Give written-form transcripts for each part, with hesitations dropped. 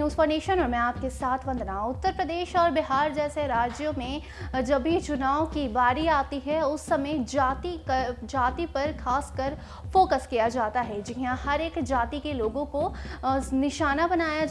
News for nation और मैं आपके साथ वंदना। उत्तर प्रदेश और बिहार जैसे राज्यों में जब भी चुनाव की बारी आती है उस समय जाति पर खासकर फोकस किया जाता है। जी हाँ, हर एक जाति के लोगों को निशाना बनाया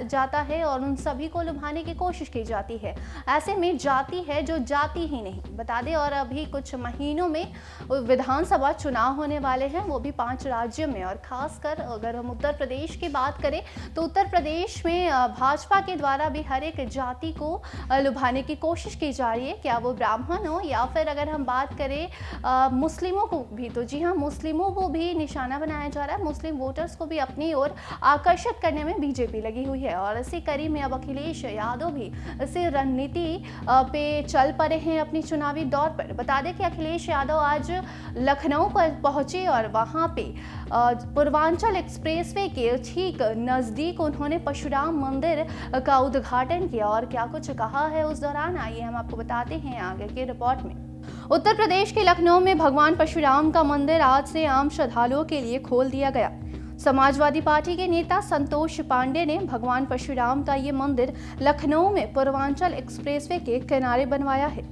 जाता है और उन सभी को लुभाने की कोशिश की जाती है। ऐसे में जाति है जो जाति ही नहीं। बता दें, और अभी कुछ महीनों में विधानसभा चुनाव होने वाले हैं, वो भी 5 राज्यों में। और खासकर अगर हम उत्तर प्रदेश की बात करें तो उत्तर प्रदेश में भाजपा के द्वारा भी हर एक जाति को लुभाने की कोशिश की जा रही है, क्या वो ब्राह्मण हो या फिर अगर हम बात करें मुस्लिमों को भी, तो जी हाँ, मुस्लिमों को भी निशाना बनाया जा रहा है। मुस्लिम वोटर्स को भी अपनी ओर आकर्षित करने में बीजेपी लगी हुई है और इसी कड़ी में अब अखिलेश यादव भी इसी रणनीति पे चल पड़े हैं अपनी चुनावी दौर पर। बता दें कि अखिलेश यादव आज लखनऊ पर पहुंचे और वहां पे पूर्वांचल एक्सप्रेसवे के ठीक नजदीक उन्होंने परशुराम मंदिर का उद्घाटन किया और क्या कुछ कहा है उस दौरान, आइए हम आपको बताते हैं आगे की रिपोर्ट में। उत्तर प्रदेश के लखनऊ में भगवान परशुराम का मंदिर आज से आम श्रद्धालुओं के लिए खोल दिया गया। समाजवादी पार्टी के नेता संतोष पांडे ने भगवान परशुराम का ये मंदिर लखनऊ में पूर्वांचल एक्सप्रेसवे के किनारे बनवाया है।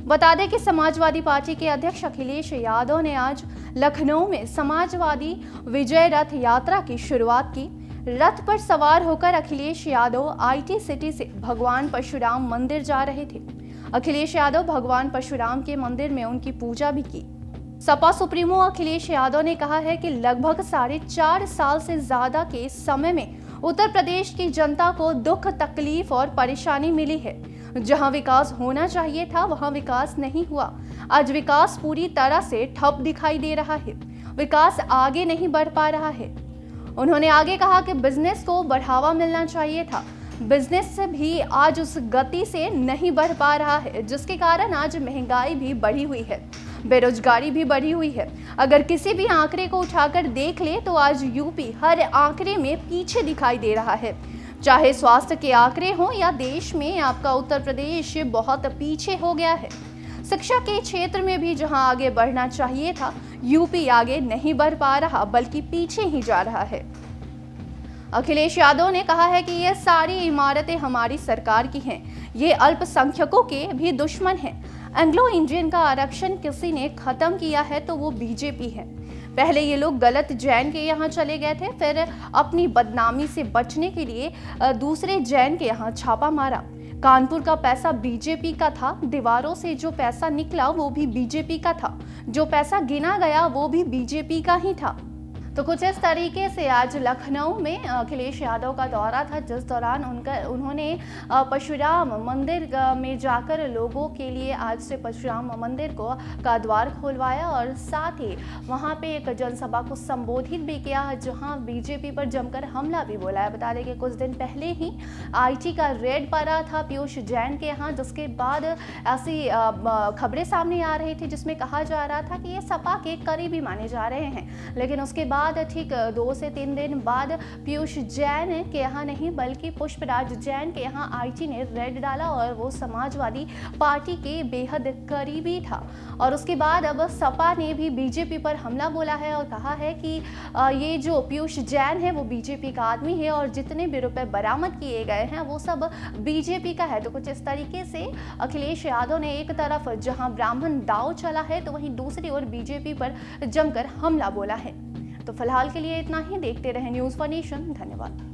बता दें कि समाजवादी पार्टी के अध्यक्ष अखिलेश यादव ने आज लखनऊ में समाजवादी विजय रथ यात्रा की शुरुआत की। रथ पर सवार होकर अखिलेश यादव आईटी सिटी से भगवान परशुराम मंदिर जा रहे थे। अखिलेश यादव भगवान परशुराम के मंदिर में उनकी पूजा भी की। सपा सुप्रीमो अखिलेश यादव ने कहा है कि लगभग 4.5 साल से ज्यादा के समय में उत्तर प्रदेश की जनता को दुख, तकलीफ और परेशानी मिली है। जहां विकास होना चाहिए था वहां विकास नहीं हुआ। आज विकास पूरी तरह से ठप दिखाई दे रहा है। विकास आगे नहीं बढ़ पा रहा है। उन्होंने आगे कहा कि बिजनेस को बढ़ावा मिलना चाहिए था। बिजनेस भी आज उस गति से नहीं बढ़ पा रहा है, जिसके कारण आज महंगाई भी बढ़ी हुई है, बेरोजगारी भी बढ़ी हुई है। अगर किसी भी आंकड़े को उठाकर देख ले तो आज यूपी हर आंकड़े में पीछे दिखाई दे रहा है। चाहे स्वास्थ्य के आंकड़े हो या देश में, आपका उत्तर प्रदेश बहुत पीछे हो गया है। शिक्षा के क्षेत्र में भी जहां आगे बढ़ना चाहिए था, यूपी आगे नहीं बढ़ पा रहा बल्कि पीछे ही जा रहा है। अखिलेश यादव ने कहा है कि ये सारी इमारतें हमारी सरकार की हैं। ये अल्पसंख्यकों के भी दुश्मन हैं। एंग्लो इंडियन का आरक्षण किसी ने खत्म किया है तो वो बीजेपी है। पहले ये लोग गलत जैन के यहाँ चले गए थे, फिर अपनी बदनामी से बचने के लिए दूसरे जैन के यहाँ छापा मारा। कानपुर का पैसा बीजेपी का था। दीवारों से जो पैसा निकला वो भी बीजेपी का था। जो पैसा गिना गया वो भी बीजेपी का ही था। तो कुछ इस तरीके से आज लखनऊ में अखिलेश यादव का दौरा था, जिस दौरान उन्होंने परशुराम मंदिर में जाकर लोगों के लिए आज से परशुराम मंदिर का द्वार खुलवाया और साथ ही वहां पे एक जनसभा को संबोधित भी किया, जहां बीजेपी पर जमकर हमला भी बोला है। बता दें कि कुछ दिन पहले ही आईटी का रेड पड़ा था पीयूष जैन के यहाँ, जिसके बाद ऐसी खबरें सामने आ रही थी जिसमें कहा जा रहा था कि ये सपा के करीबी माने जा रहे हैं। लेकिन उसके बाद ठीक 2 से 3 दिन बाद पीयूष जैन के यहाँ नहीं बल्कि पुष्पराज जैन के यहाँ आईटी ने रेड डाला और वो समाजवादी पार्टी के बेहद करीबी था। और उसके बाद अब सपा ने भी बीजेपी पर हमला बोला है और कहा है कि ये जो पीयूष जैन है वो बीजेपी का आदमी है और जितने भी रुपए बरामद किए गए हैं वो सब बीजेपी का है। तो कुछ इस तरीके से अखिलेश यादव ने एक तरफ जहां ब्राह्मण दाव चला है तो वहीं दूसरी ओर बीजेपी पर जमकर हमला बोला है। तो फिलहाल के लिए इतना ही। देखते रहें न्यूज़ फॉर नेशन। धन्यवाद।